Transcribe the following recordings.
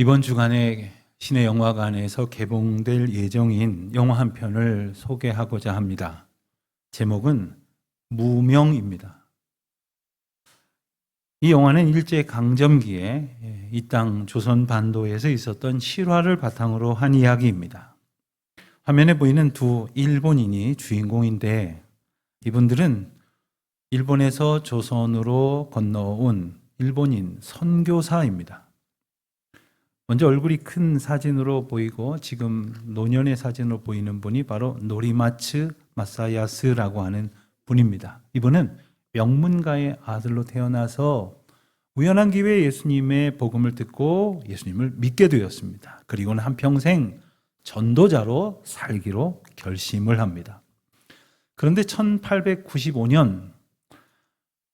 이번 주간에 시내 영화관에서 개봉될 예정인 영화 한 편을 소개하고자 합니다. 제목은 무명입니다. 이 영화는 일제강점기에 이 땅 조선 반도에서 있었던 실화를 바탕으로 한 이야기입니다. 화면에 보이는 두 일본인이 주인공인데 이분들은 일본에서 조선으로 건너온 일본인 선교사입니다. 먼저 얼굴이 큰 사진으로 보이고 지금 노년의 사진으로 보이는 분이 바로 노리마츠 마사야스라고 하는 분입니다. 이분은 명문가의 아들로 태어나서 우연한 기회에 예수님의 복음을 듣고 예수님을 믿게 되었습니다. 그리고는 한평생 전도자로 살기로 결심을 합니다. 그런데 1895년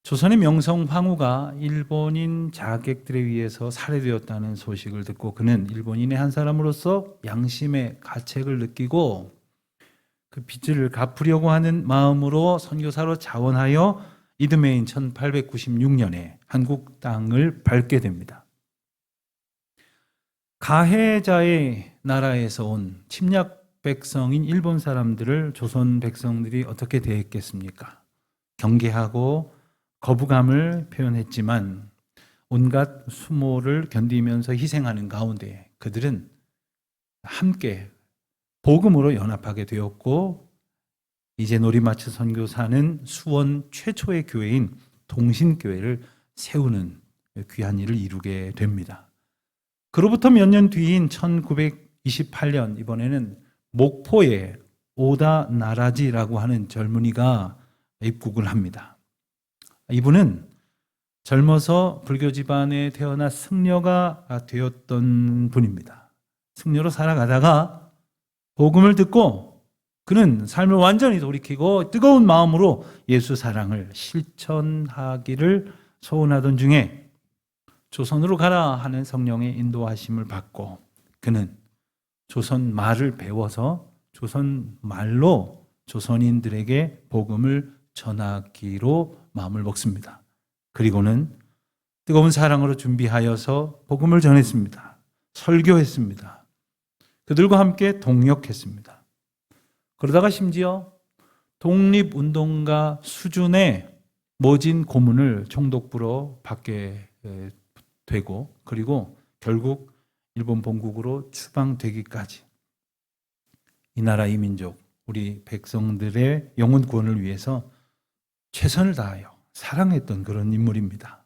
조선의 명성 황후가 일본인 자객들에 의해서 살해되었다는 소식을 듣고 그는 일본인의 한 사람으로서 양심의 가책을 느끼고 그 빚을 갚으려고 하는 마음으로 선교사로 자원하여 이듬해인 1896년에 한국 땅을 밟게 됩니다. 가해자의 나라에서 온 침략 백성인 일본 사람들을 조선 백성들이 어떻게 대했겠습니까? 경계하고 거부감을 표현했지만 온갖 수모를 견디면서 희생하는 가운데 그들은 함께 복음으로 연합하게 되었고 이제 노리마츠 선교사는 수원 최초의 교회인 동신교회를 세우는 귀한 일을 이루게 됩니다. 그로부터 몇 년 뒤인 1928년 이번에는 목포에 오다 나라지라고 하는 젊은이가 입국을 합니다. 이분은 젊어서 불교 집안에 태어나 승려가 되었던 분입니다. 승려로 살아가다가 복음을 듣고 그는 삶을 완전히 돌이키고 뜨거운 마음으로 예수 사랑을 실천하기를 소원하던 중에 조선으로 가라 하는 성령의 인도하심을 받고 그는 조선 말을 배워서 조선 말로 조선인들에게 복음을 전하기로 마음을 먹습니다. 그리고는 뜨거운 사랑으로 준비하여서 복음을 전했습니다. 설교했습니다. 그들과 함께 동역했습니다. 그러다가 심지어 독립운동가 수준의 모진 고문을 총독부로 받게 되고 그리고 결국 일본 본국으로 추방되기까지 이 나라 이 민족 우리 백성들의 영혼 구원을 위해서 최선을 다하여 사랑했던 그런 인물입니다.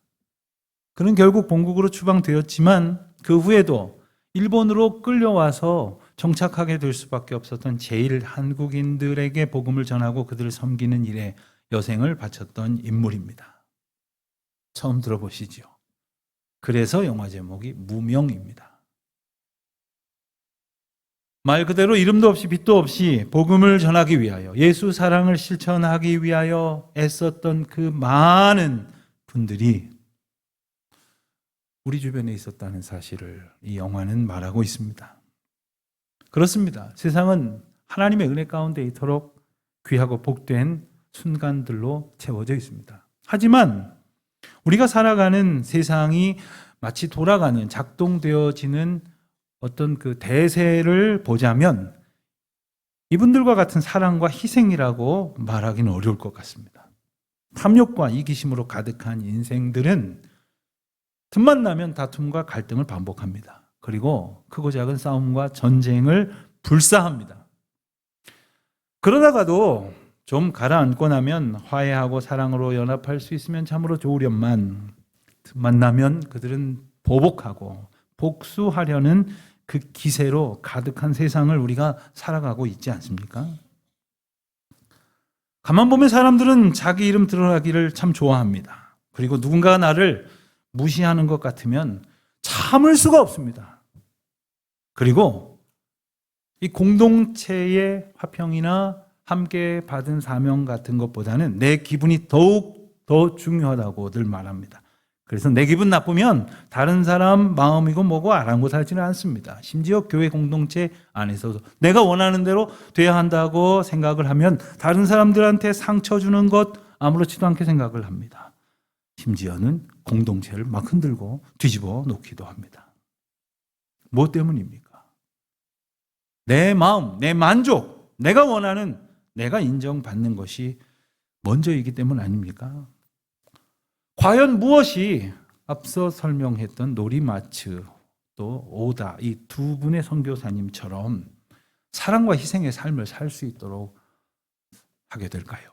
그는 결국 본국으로 추방되었지만 그 후에도 일본으로 끌려와서 정착하게 될 수밖에 없었던 제일 한국인들에게 복음을 전하고 그들을 섬기는 일에 여생을 바쳤던 인물입니다. 처음 들어보시죠? 그래서 영화 제목이 무명입니다. 말 그대로 이름도 없이 빛도 없이 복음을 전하기 위하여 예수 사랑을 실천하기 위하여 애썼던 그 많은 분들이 우리 주변에 있었다는 사실을 이 영화는 말하고 있습니다. 그렇습니다. 세상은 하나님의 은혜 가운데 이토록 귀하고 복된 순간들로 채워져 있습니다. 하지만 우리가 살아가는 세상이 마치 돌아가는 작동되어지는 어떤 그 대세를 보자면 이분들과 같은 사랑과 희생이라고 말하기는 어려울 것 같습니다. 탐욕과 이기심으로 가득한 인생들은 틈만 나면 다툼과 갈등을 반복합니다. 그리고 크고 작은 싸움과 전쟁을 불사합니다. 그러다가도 좀 가라앉고 나면 화해하고 사랑으로 연합할 수 있으면 참으로 좋으련만 틈만 나면 그들은 보복하고 복수하려는 그 기세로 가득한 세상을 우리가 살아가고 있지 않습니까? 가만 보면 사람들은 자기 이름 드러나기를 참 좋아합니다. 그리고 누군가가 나를 무시하는 것 같으면 참을 수가 없습니다. 그리고 이 공동체의 화평이나 함께 받은 사명 같은 것보다는 내 기분이 더욱 더 중요하다고 늘 말합니다. 그래서 내 기분 나쁘면 다른 사람 마음이고 뭐고 아랑곳하지는 않습니다. 심지어 교회 공동체 안에서도 내가 원하는 대로 돼야 한다고 생각을 하면 다른 사람들한테 상처 주는 것 아무렇지도 않게 생각을 합니다. 심지어는 공동체를 막 흔들고 뒤집어 놓기도 합니다. 무엇 때문입니까? 내 마음, 내 만족, 내가 원하는, 내가 인정받는 것이 먼저이기 때문 아닙니까? 과연 무엇이 앞서 설명했던 노리마츠 또 오다 이 두 분의 선교사님처럼 사랑과 희생의 삶을 살 수 있도록 하게 될까요?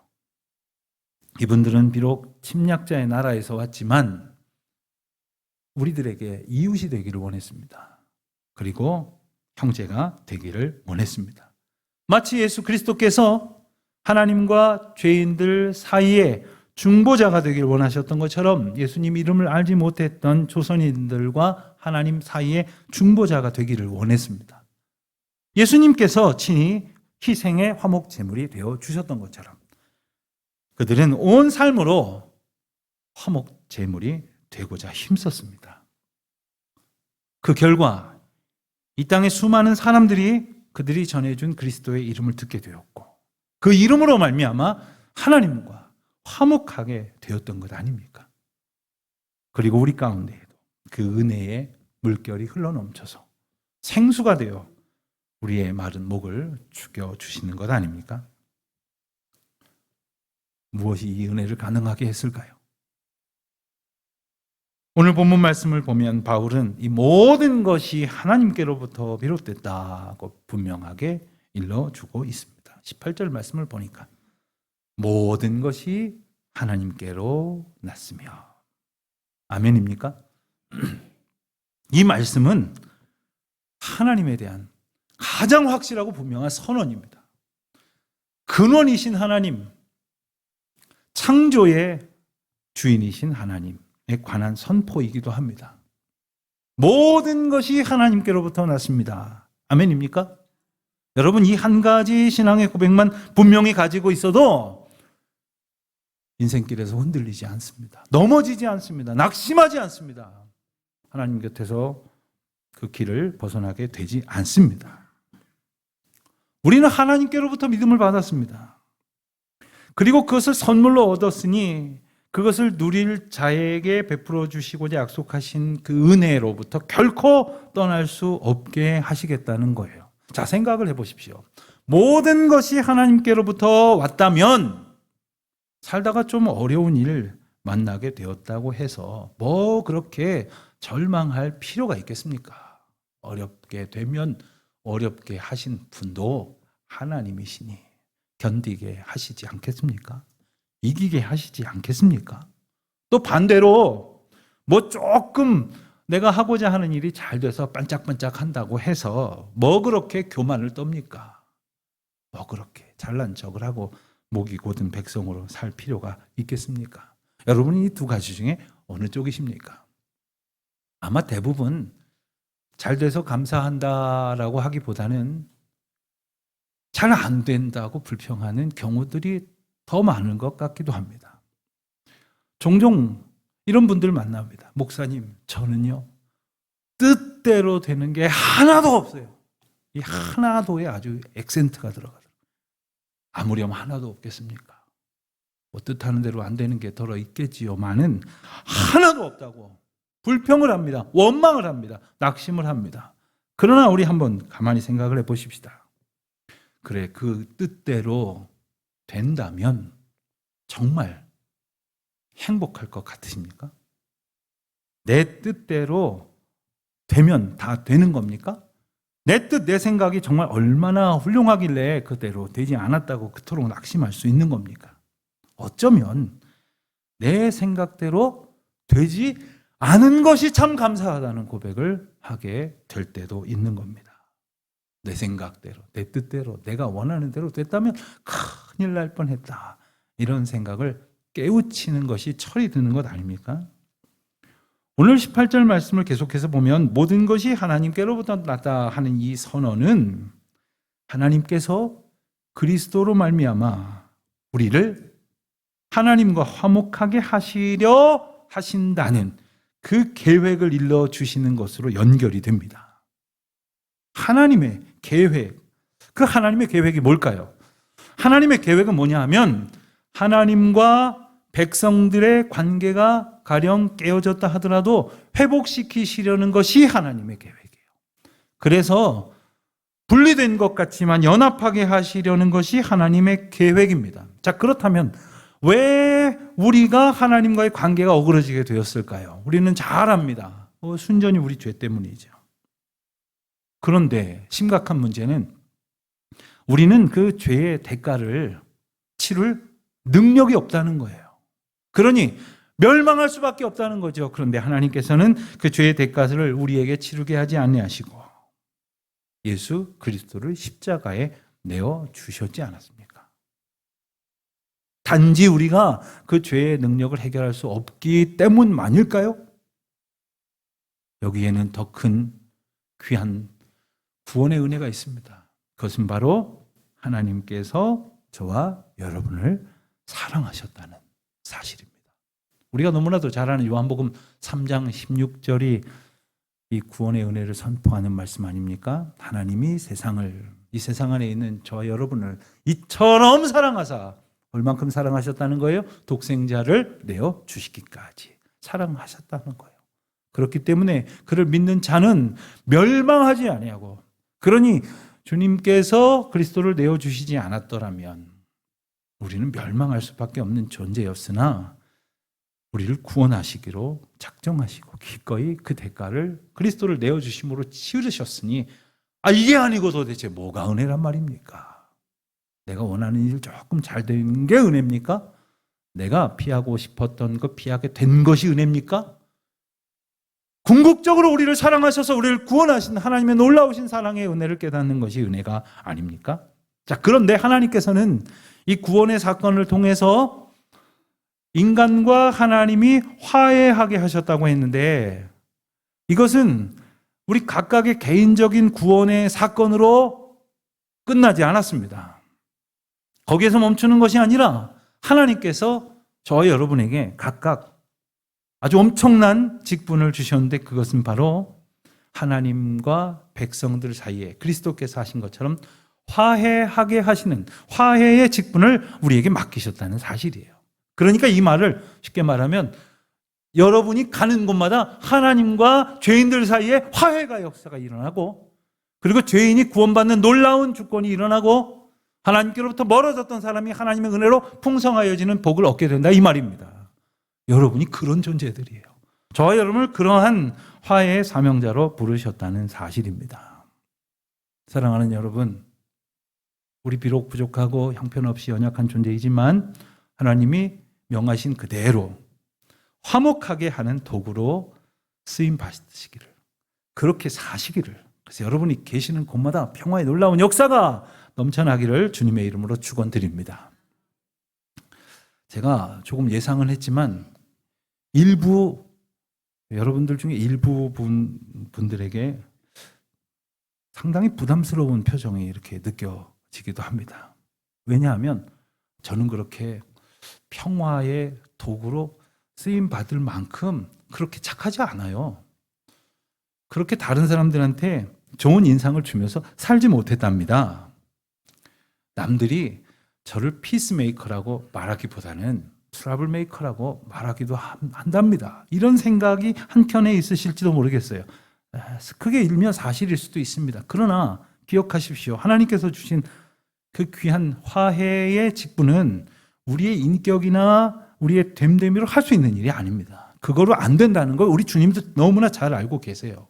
이분들은 비록 침략자의 나라에서 왔지만 우리들에게 이웃이 되기를 원했습니다. 그리고 형제가 되기를 원했습니다. 마치 예수 그리스도께서 하나님과 죄인들 사이에 중보자가 되기를 원하셨던 것처럼 예수님 이름을 알지 못했던 조선인들과 하나님 사이에 중보자가 되기를 원했습니다. 예수님께서 친히 희생의 화목 제물이 되어 주셨던 것처럼 그들은 온 삶으로 화목 제물이 되고자 힘썼습니다. 그 결과 이 땅의 수많은 사람들이 그들이 전해준 그리스도의 이름을 듣게 되었고 그 이름으로 말미암아 하나님과 화목하게 되었던 것 아닙니까? 그리고 우리 가운데에도 그 은혜의 물결이 흘러넘쳐서 생수가 되어 우리의 마른 목을 죽여주시는 것 아닙니까? 무엇이 이 은혜를 가능하게 했을까요? 오늘 본문 말씀을 보면 바울은 이 모든 것이 하나님께로부터 비롯됐다고 분명하게 일러주고 있습니다. 18절 말씀을 보니까 모든 것이 하나님께로 났으며 아멘입니까? 이 말씀은 하나님에 대한 가장 확실하고 분명한 선언입니다. 근원이신 하나님, 창조의 주인이신 하나님에 관한 선포이기도 합니다. 모든 것이 하나님께로부터 났습니다. 아멘입니까? 여러분, 이 한 가지 신앙의 고백만 분명히 가지고 있어도 인생길에서 흔들리지 않습니다. 넘어지지 않습니다. 낙심하지 않습니다. 하나님 곁에서 그 길을 벗어나게 되지 않습니다. 우리는 하나님께로부터 믿음을 받았습니다. 그리고 그것을 선물로 얻었으니 그것을 누릴 자에게 베풀어 주시고자 약속하신 그 은혜로부터 결코 떠날 수 없게 하시겠다는 거예요. 자, 생각을 해보십시오. 모든 것이 하나님께로부터 왔다면 살다가 좀 어려운 일 만나게 되었다고 해서 뭐 그렇게 절망할 필요가 있겠습니까? 어렵게 되면 어렵게 하신 분도 하나님이시니 견디게 하시지 않겠습니까? 이기게 하시지 않겠습니까? 또 반대로 뭐 조금 내가 하고자 하는 일이 잘 돼서 반짝반짝 한다고 해서 뭐 그렇게 교만을 떱니까? 뭐 그렇게 잘난 척을 하고 목이 곧은 백성으로 살 필요가 있겠습니까? 여러분이 이 두 가지 중에 어느 쪽이십니까? 아마 대부분 잘 돼서 감사한다라고 하기보다는 잘 안 된다고 불평하는 경우들이 더 많은 것 같기도 합니다. 종종 이런 분들 만납니다. 목사님, 저는요 뜻대로 되는 게 하나도 없어요. 이 하나도에 아주 액센트가 들어가더라고요. 아무렴 하나도 없겠습니까? 뭐 뜻하는 대로 안 되는 게 덜어 있겠지요만은 하나도 없다고 불평을 합니다. 원망을 합니다. 낙심을 합니다. 그러나 우리 한번 가만히 생각을 해보십시다. 그래, 그 뜻대로 된다면 정말 행복할 것 같으십니까? 내 뜻대로 되면 다 되는 겁니까? 내 뜻, 내 생각이 정말 얼마나 훌륭하길래 그대로 되지 않았다고 그토록 낙심할 수 있는 겁니까? 어쩌면 내 생각대로 되지 않은 것이 참 감사하다는 고백을 하게 될 때도 있는 겁니다. 내 생각대로, 내 뜻대로, 내가 원하는 대로 됐다면 큰일 날 뻔했다. 이런 생각을 깨우치는 것이 철이 드는 것 아닙니까? 오늘 18절 말씀을 계속해서 보면 모든 것이 하나님께로부터 났다 하는 이 선언은 하나님께서 그리스도로 말미암아 우리를 하나님과 화목하게 하시려 하신다는 그 계획을 일러주시는 것으로 연결이 됩니다. 하나님의 계획, 그 하나님의 계획이 뭘까요? 하나님의 계획은 뭐냐 하면 하나님과 백성들의 관계가 가령 깨어졌다 하더라도 회복시키시려는 것이 하나님의 계획이에요. 그래서 분리된 것 같지만 연합하게 하시려는 것이 하나님의 계획입니다. 자, 그렇다면 왜 우리가 하나님과의 관계가 어그러지게 되었을까요? 우리는 잘 압니다. 순전히 우리 죄 때문이죠. 그런데 심각한 문제는 우리는 그 죄의 대가를 치를 능력이 없다는 거예요. 그러니 멸망할 수밖에 없다는 거죠. 그런데 하나님께서는 그 죄의 대가를 우리에게 치르게 하지 아니하시고 예수 그리스도를 십자가에 내어 주셨지 않았습니까? 단지 우리가 그 죄의 능력을 해결할 수 없기 때문만일까요? 여기에는 더 큰 귀한 구원의 은혜가 있습니다. 그것은 바로 하나님께서 저와 여러분을 사랑하셨다는 사실입니다. 우리가 너무나도 잘 아는 요한복음 3장 16절이 이 구원의 은혜를 선포하는 말씀 아닙니까? 하나님이 이 세상 안에 있는 저와 여러분을 이처럼 사랑하사 얼만큼 사랑하셨다는 거예요? 독생자를 내어 주시기까지 사랑하셨다는 거예요. 그렇기 때문에 그를 믿는 자는 멸망하지 아니하고, 그러니 주님께서 그리스도를 내어 주시지 않았더라면 우리는 멸망할 수밖에 없는 존재였으나 우리를 구원하시기로 작정하시고 기꺼이 그 대가를 그리스도를 내어주심으로 치르셨으니 이게 아니고 도대체 뭐가 은혜란 말입니까? 내가 원하는 일 조금 잘 되는 게 은혜입니까? 내가 피하고 싶었던 거 피하게 된 것이 은혜입니까? 궁극적으로 우리를 사랑하셔서 우리를 구원하신 하나님의 놀라우신 사랑의 은혜를 깨닫는 것이 은혜가 아닙니까? 자, 그런데 하나님께서는 이 구원의 사건을 통해서 인간과 하나님이 화해하게 하셨다고 했는데 이것은 우리 각각의 개인적인 구원의 사건으로 끝나지 않았습니다. 거기에서 멈추는 것이 아니라 하나님께서 저와 여러분에게 각각 아주 엄청난 직분을 주셨는데 그것은 바로 하나님과 백성들 사이에 그리스도께서 하신 것처럼 화해하게 하시는 화해의 직분을 우리에게 맡기셨다는 사실이에요. 그러니까 이 말을 쉽게 말하면 여러분이 가는 곳마다 하나님과 죄인들 사이에 화해가 역사가 일어나고, 그리고 죄인이 구원받는 놀라운 주권이 일어나고 하나님께로부터 멀어졌던 사람이 하나님의 은혜로 풍성하여지는 복을 얻게 된다, 이 말입니다. 여러분이 그런 존재들이에요. 저와 여러분을 그러한 화해의 사명자로 부르셨다는 사실입니다. 사랑하는 여러분, 우리 비록 부족하고 형편없이 연약한 존재이지만 하나님이 명하신 그대로 화목하게 하는 도구로 쓰임 받으시기를, 그렇게 사시기를, 그래서 여러분이 계시는 곳마다 평화의 놀라운 역사가 넘쳐나기를 주님의 이름으로 축원드립니다. 제가 조금 예상은 했지만 여러분들 중에 일부 분들에게 상당히 부담스러운 표정이 이렇게 느껴지기도 합니다. 왜냐하면 저는 그렇게 평화의 도구로 쓰임 받을 만큼 그렇게 착하지 않아요. 그렇게 다른 사람들한테 좋은 인상을 주면서 살지 못했답니다. 남들이 저를 피스메이커라고 말하기보다는 트러블 메이커라고 말하기도 한답니다. 이런 생각이 한켠에 있으실지도 모르겠어요. 크게 일면 사실일 수도 있습니다. 그러나 기억하십시오. 하나님께서 주신 그 귀한 화해의 직분은 우리의 인격이나 우리의 됨됨이로 할 수 있는 일이 아닙니다. 그거로 안 된다는 걸 우리 주님도 너무나 잘 알고 계세요.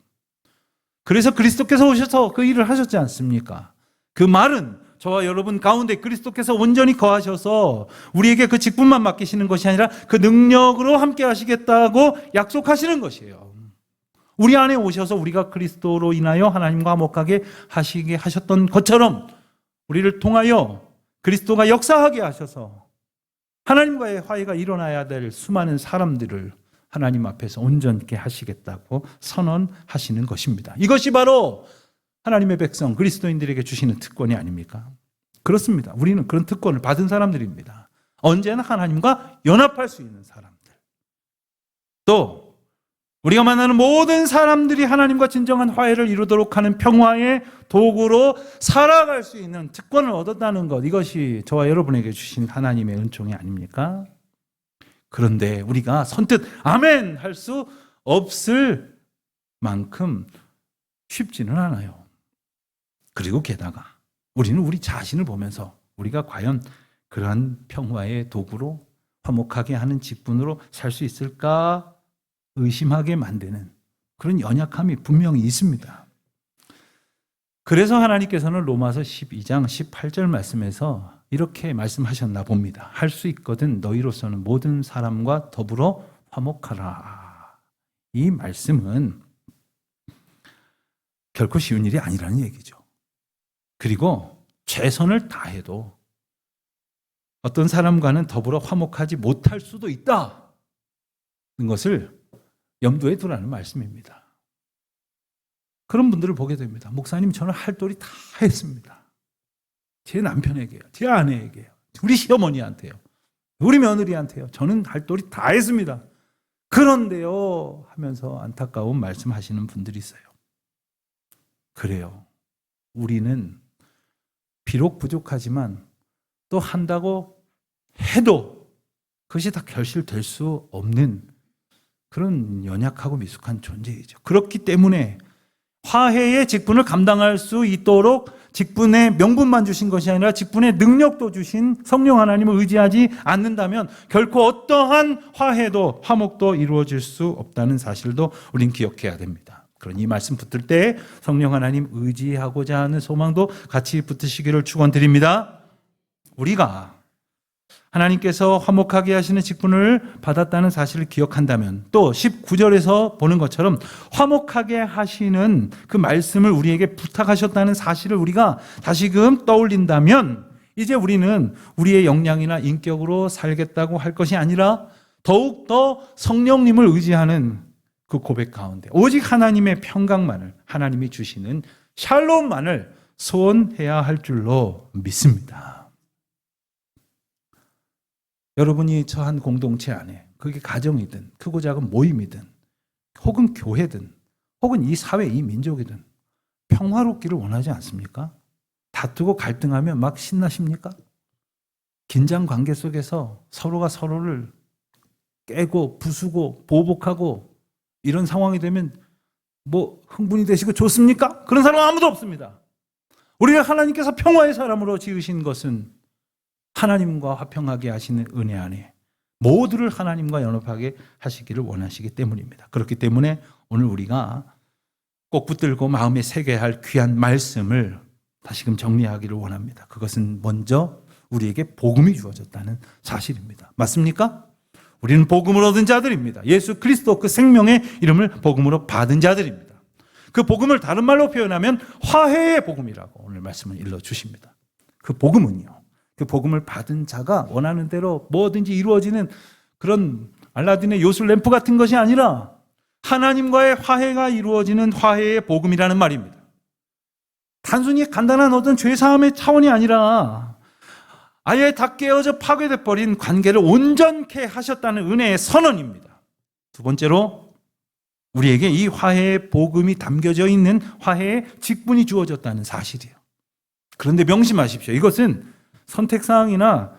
그래서 그리스도께서 오셔서 그 일을 하셨지 않습니까? 그 말은 저와 여러분 가운데 그리스도께서 온전히 거하셔서 우리에게 그 직분만 맡기시는 것이 아니라 그 능력으로 함께 하시겠다고 약속하시는 것이에요. 우리 안에 오셔서 우리가 그리스도로 인하여 하나님과 화목하게 하시게 하셨던 것처럼 우리를 통하여 그리스도가 역사하게 하셔서 하나님과의 화해가 일어나야 될 수많은 사람들을 하나님 앞에서 온전케 하시겠다고 선언하시는 것입니다. 이것이 바로 하나님의 백성 그리스도인들에게 주시는 특권이 아닙니까? 그렇습니다. 우리는 그런 특권을 받은 사람들입니다. 언제나 하나님과 연합할 수 있는 사람들. 또 우리가 만나는 모든 사람들이 하나님과 진정한 화해를 이루도록 하는 평화의 도구로 살아갈 수 있는 특권을 얻었다는 것, 이것이 저와 여러분에게 주신 하나님의 은총이 아닙니까? 그런데 우리가 선뜻 아멘 할 수 없을 만큼 쉽지는 않아요. 그리고 게다가 우리는 우리 자신을 보면서 우리가 과연 그러한 평화의 도구로 화목하게 하는 직분으로 살 수 있을까 의심하게 만드는 그런 연약함이 분명히 있습니다. 그래서 하나님께서는 로마서 12장 18절 말씀에서 이렇게 말씀하셨나 봅니다. 할 수 있거든 너희로서는 모든 사람과 더불어 화목하라. 이 말씀은 결코 쉬운 일이 아니라는 얘기죠. 그리고 최선을 다해도 어떤 사람과는 더불어 화목하지 못할 수도 있다는 것을 염두에 두라는 말씀입니다. 그런 분들을 보게 됩니다. 목사님, 저는 할 도리 다 했습니다. 제 남편에게요, 제 아내에게요, 우리 시어머니한테요, 우리 며느리한테요. 저는 할 도리 다 했습니다. 그런데요 하면서 안타까운 말씀하시는 분들이 있어요. 그래요. 우리는 비록 부족하지만 또 한다고 해도 그것이 다 결실될 수 없는 그런 연약하고 미숙한 존재이죠. 그렇기 때문에 화해의 직분을 감당할 수 있도록 직분의 명분만 주신 것이 아니라 직분의 능력도 주신 성령 하나님을 의지하지 않는다면 결코 어떠한 화해도 화목도 이루어질 수 없다는 사실도 우린 기억해야 됩니다. 그러니 이 말씀 붙들 때 성령 하나님 의지하고자 하는 소망도 같이 붙으시기를 축원드립니다. 우리가 하나님께서 화목하게 하시는 직분을 받았다는 사실을 기억한다면 또 19절에서 보는 것처럼 화목하게 하시는 그 말씀을 우리에게 부탁하셨다는 사실을 우리가 다시금 떠올린다면 이제 우리는 우리의 역량이나 인격으로 살겠다고 할 것이 아니라 더욱더 성령님을 의지하는 그 고백 가운데 오직 하나님의 평강만을, 하나님이 주시는 샬롬만을 소원해야 할 줄로 믿습니다. 여러분이 처한 공동체 안에 그게 가정이든 크고 작은 모임이든 혹은 교회든 혹은 이 사회, 이 민족이든 평화롭기를 원하지 않습니까? 다투고 갈등하면 막 신나십니까? 긴장 관계 속에서 서로가 서로를 깨고 부수고 보복하고 이런 상황이 되면 뭐 흥분이 되시고 좋습니까? 그런 사람 아무도 없습니다. 우리가 하나님께서 평화의 사람으로 지으신 것은 하나님과 화평하게 하시는 은혜 안에 모두를 하나님과 연합하게 하시기를 원하시기 때문입니다. 그렇기 때문에 오늘 우리가 꼭 붙들고 마음에 새겨야 할 귀한 말씀을 다시금 정리하기를 원합니다. 그것은 먼저 우리에게 복음이 주어졌다는 사실입니다. 맞습니까? 우리는 복음을 얻은 자들입니다. 예수 그리스도 그 생명의 이름을 복음으로 받은 자들입니다. 그 복음을 다른 말로 표현하면 화해의 복음이라고 오늘 말씀을 일러주십니다. 그 복음은요, 그 복음을 받은 자가 원하는 대로 뭐든지 이루어지는 그런 알라딘의 요술 램프 같은 것이 아니라 하나님과의 화해가 이루어지는 화해의 복음이라는 말입니다. 단순히 간단한 어떤 죄사함의 차원이 아니라 아예 다 깨어져 파괴돼 버린 관계를 온전케 하셨다는 은혜의 선언입니다. 두 번째로 우리에게 이 화해의 복음이 담겨져 있는 화해의 직분이 주어졌다는 사실이에요. 그런데 명심하십시오. 이것은 선택사항이나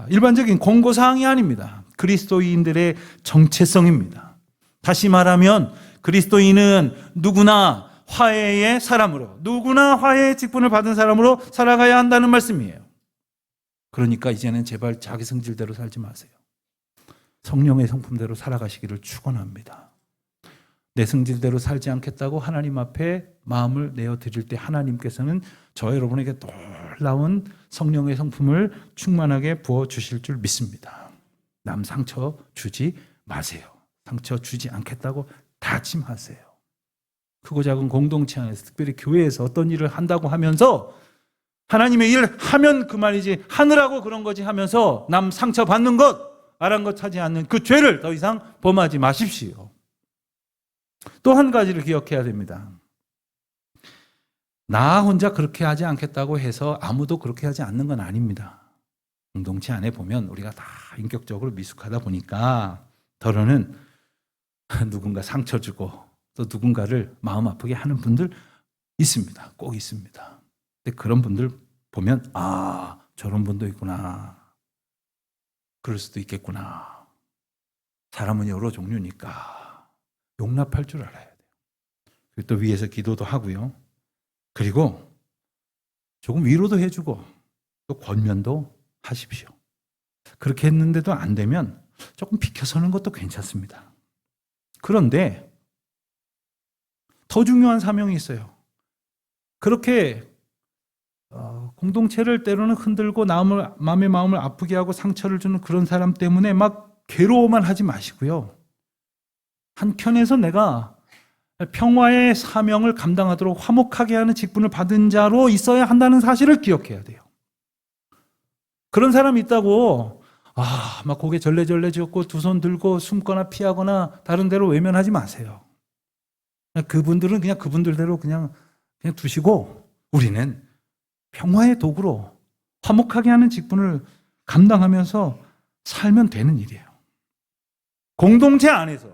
일반적인 권고사항이 아닙니다. 그리스도인들의 정체성입니다. 다시 말하면 그리스도인은 누구나 화해의 사람으로, 누구나 화해의 직분을 받은 사람으로 살아가야 한다는 말씀이에요. 그러니까 이제는 제발 자기 성질대로 살지 마세요. 성령의 성품대로 살아가시기를 축원합니다. 내 성질대로 살지 않겠다고 하나님 앞에 마음을 내어드릴 때 하나님께서는 저 여러분에게 놀라운 성령의 성품을 충만하게 부어주실 줄 믿습니다. 남 상처 주지 마세요. 상처 주지 않겠다고 다짐하세요. 크고 작은 공동체 안에서 특별히 교회에서 어떤 일을 한다고 하면서 하나님의 일을 하면 그만이지 하느라고 그런 거지 하면서 남 상처 받는 것, 아랑곳하지 않는 그 죄를 더 이상 범하지 마십시오. 또 한 가지를 기억해야 됩니다. 나 혼자 그렇게 하지 않겠다고 해서 아무도 그렇게 하지 않는 건 아닙니다. 공동체 안에 보면 우리가 다 인격적으로 미숙하다 보니까 더러는 누군가 상처 주고 또 누군가를 마음 아프게 하는 분들 있습니다. 꼭 있습니다. 근데 그런 분들 보면 아, 저런 분도 있구나. 그럴 수도 있겠구나. 사람은 여러 종류니까 용납할 줄 알아야 돼요. 또 위에서 기도도 하고요. 그리고 조금 위로도 해주고 또 권면도 하십시오. 그렇게 했는데도 안 되면 조금 비켜서는 것도 괜찮습니다. 그런데 더 중요한 사명이 있어요. 그렇게 공동체를 때로는 흔들고 남의 마음을 아프게 하고 상처를 주는 그런 사람 때문에 막 괴로워만 하지 마시고요. 한편에서 내가 평화의 사명을 감당하도록 화목하게 하는 직분을 받은 자로 있어야 한다는 사실을 기억해야 돼요. 그런 사람이 있다고 막 고개 절레절레 젓고 두 손 들고 숨거나 피하거나 다른 데로 외면하지 마세요. 그분들은 그냥 그분들대로 그냥 두시고 우리는 평화의 도구로 화목하게 하는 직분을 감당하면서 살면 되는 일이에요. 공동체 안에서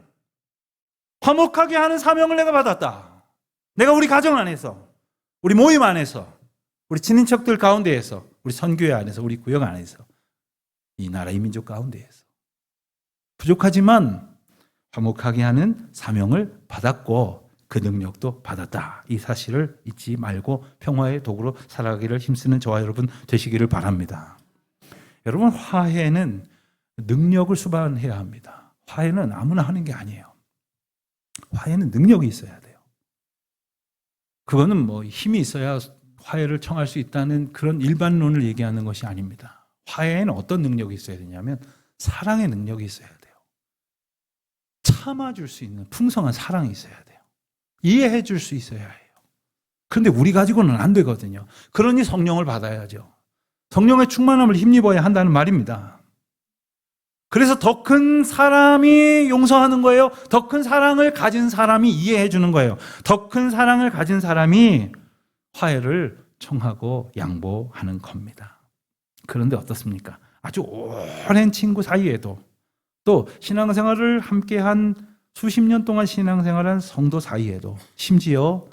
화목하게 하는 사명을 내가 받았다. 내가 우리 가정 안에서, 우리 모임 안에서, 우리 친인척들 가운데에서, 우리 선교회 안에서, 우리 구역 안에서, 이 나라 이 민족 가운데에서 부족하지만 화목하게 하는 사명을 받았고 그 능력도 받았다. 이 사실을 잊지 말고 평화의 도구로 살아가기를 힘쓰는 저와 여러분 되시기를 바랍니다. 여러분, 화해는 능력을 수반해야 합니다. 화해는 아무나 하는 게 아니에요. 화해는 능력이 있어야 돼요. 그거는 뭐 힘이 있어야 화해를 청할 수 있다는 그런 일반론을 얘기하는 것이 아닙니다. 화해에는 어떤 능력이 있어야 되냐면 사랑의 능력이 있어야 돼요. 참아줄 수 있는 풍성한 사랑이 있어야 돼요. 이해해 줄 수 있어야 해요. 그런데 우리 가지고는 안 되거든요. 그러니 성령을 받아야죠. 성령의 충만함을 힘입어야 한다는 말입니다. 그래서 더 큰 사람이 용서하는 거예요. 더 큰 사랑을 가진 사람이 이해해 주는 거예요. 더 큰 사랑을 가진 사람이 화해를 청하고 양보하는 겁니다. 그런데 어떻습니까? 아주 오랜 친구 사이에도 또 신앙생활을 함께한 수십 년 동안 신앙생활한 성도 사이에도 심지어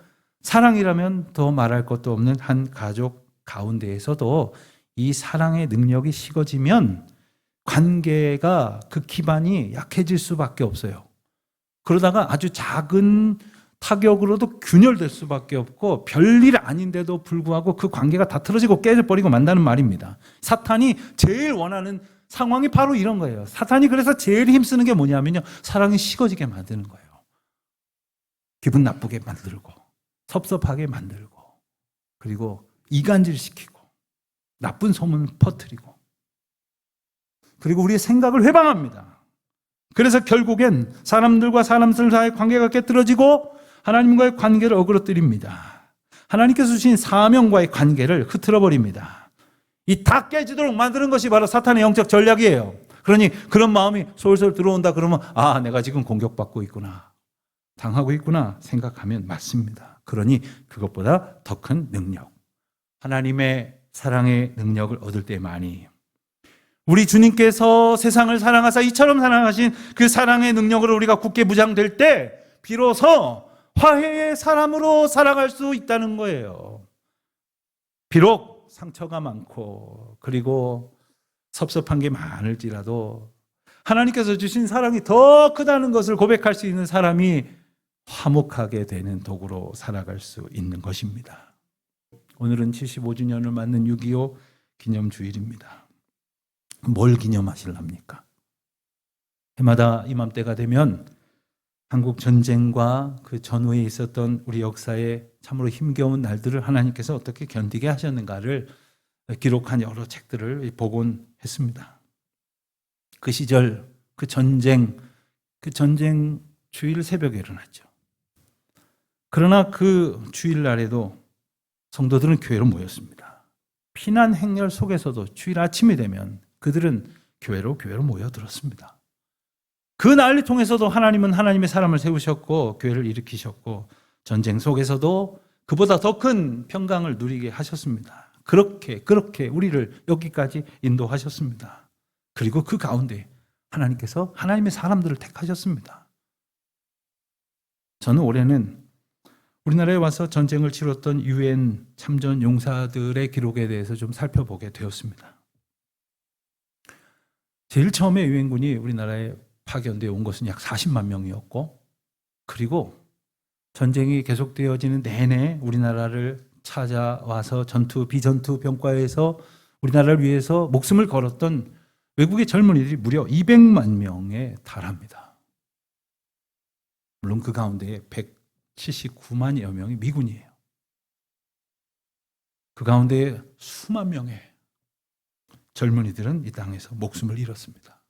사랑이라면 더 말할 것도 없는 한 가족 가운데에서도 이 사랑의 능력이 식어지면 관계가 그 기반이 약해질 수밖에 없어요. 그러다가 아주 작은 타격으로도 균열될 수밖에 없고 별일 아닌데도 불구하고 그 관계가 다 틀어지고 깨져버리고 만다는 말입니다. 사탄이 제일 원하는 상황이 바로 이런 거예요. 사탄이 그래서 제일 힘쓰는 게 뭐냐면요, 사랑이 식어지게 만드는 거예요. 기분 나쁘게 만들고 섭섭하게 만들고 그리고 이간질시키고 나쁜 소문 퍼뜨리고 그리고 우리의 생각을 회방합니다. 그래서 결국엔 사람들과 사람들 사이의 관계가 깨뜨려지고 하나님과의 관계를 어그러뜨립니다. 하나님께서 주신 사명과의 관계를 흐트러버립니다. 이 다 깨지도록 만드는 것이 바로 사탄의 영적 전략이에요. 그러니 그런 마음이 솔솔 들어온다 그러면 내가 지금 공격받고 있구나, 당하고 있구나 생각하면 맞습니다. 그러니 그것보다 더 큰 능력, 하나님의 사랑의 능력을 얻을 때만이 우리 주님께서 세상을 사랑하사 이처럼 사랑하신 그 사랑의 능력으로 우리가 굳게 무장될 때 비로소 화해의 사람으로 살아갈 수 있다는 거예요. 비록 상처가 많고 그리고 섭섭한 게 많을지라도 하나님께서 주신 사랑이 더 크다는 것을 고백할 수 있는 사람이 화목하게 되는 도구로 살아갈 수 있는 것입니다. 오늘은 75주년을 맞는 6.25 기념주일입니다. 뭘 기념하실랍니까? 해마다 이맘때가 되면 한국 전쟁과 그 전후에 있었던 우리 역사의 참으로 힘겨운 날들을 하나님께서 어떻게 견디게 하셨는가를 기록한 여러 책들을 복원했습니다. 그 시절 그 전쟁 주일 새벽에 일어났죠. 그러나 그 주일날에도 성도들은 교회로 모였습니다. 피난 행렬 속에서도 주일 아침이 되면 그들은 교회로 모여들었습니다. 그 난리 통해서도 하나님은 하나님의 사람을 세우셨고 교회를 일으키셨고 전쟁 속에서도 그보다 더 큰 평강을 누리게 하셨습니다. 그렇게 우리를 여기까지 인도하셨습니다. 그리고 그 가운데 하나님께서 하나님의 사람들을 택하셨습니다. 저는 올해는 우리나라에 와서 전쟁을 치렀던 UN 참전 용사들의 기록에 대해서 좀 살펴보게 되었습니다. 제일 처음에 유엔군이 우리나라에 파견되어 온 것은 약 40만 명이었고 그리고 전쟁이 계속되어지는 내내 우리나라를 찾아와서 전투, 비전투 병과에서 우리나라를 위해서 목숨을 걸었던 외국의 젊은이들이 무려 200만 명에 달합니다. 물론 그 가운데 179만여 명이 미군이에요. 그 가운데 수만 명의 젊은이들은 이 땅에서 목숨을 잃었습니다.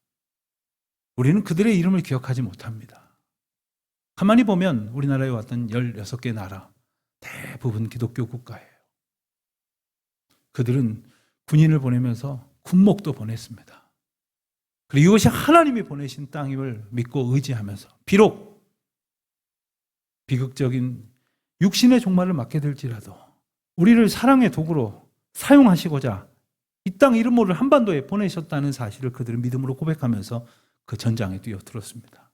우리는 그들의 이름을 기억하지 못합니다. 가만히 보면 우리나라에 왔던 16개 나라 대부분 기독교 국가예요. 그들은 군인을 보내면서 군목도 보냈습니다. 그리고 이것이 하나님이 보내신 땅임을 믿고 의지하면서 비록 비극적인 육신의 종말을 맞게 될지라도 우리를 사랑의 도구로 사용하시고자 이 땅 이름모를 한반도에 보내셨다는 사실을 그들은 믿음으로 고백하면서 그 전장에 뛰어들었습니다.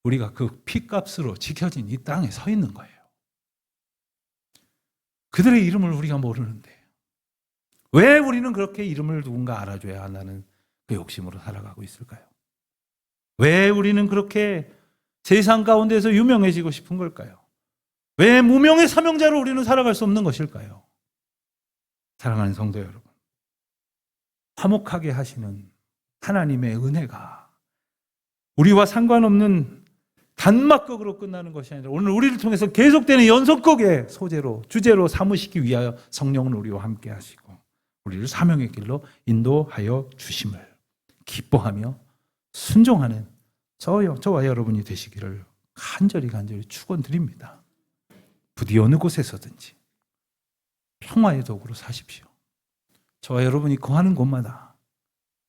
우리가 그 피값으로 지켜진 이 땅에 서 있는 거예요. 그들의 이름을 우리가 모르는데 왜 우리는 그렇게 이름을 누군가 알아줘야 한다는 그 욕심으로 살아가고 있을까요? 왜 우리는 그렇게 세상 가운데서 유명해지고 싶은 걸까요? 왜 무명의 사명자로 우리는 살아갈 수 없는 것일까요? 사랑하는 성도 여러분, 화목하게 하시는 하나님의 은혜가 우리와 상관없는 단막극으로 끝나는 것이 아니라 오늘 우리를 통해서 계속되는 연속극의 소재로, 주제로 삼으시기 위하여 성령은 우리와 함께 하시고 우리를 사명의 길로 인도하여 주심을 기뻐하며 순종하는 저와 여러분이 되시기를 간절히 축원드립니다. 부디 어느 곳에서든지 평화의 도구로 사십시오. 저와 여러분이 거하는 곳마다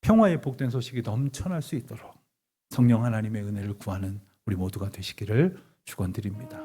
평화의 복된 소식이 넘쳐날 수 있도록 성령 하나님의 은혜를 구하는 우리 모두가 되시기를 축원드립니다.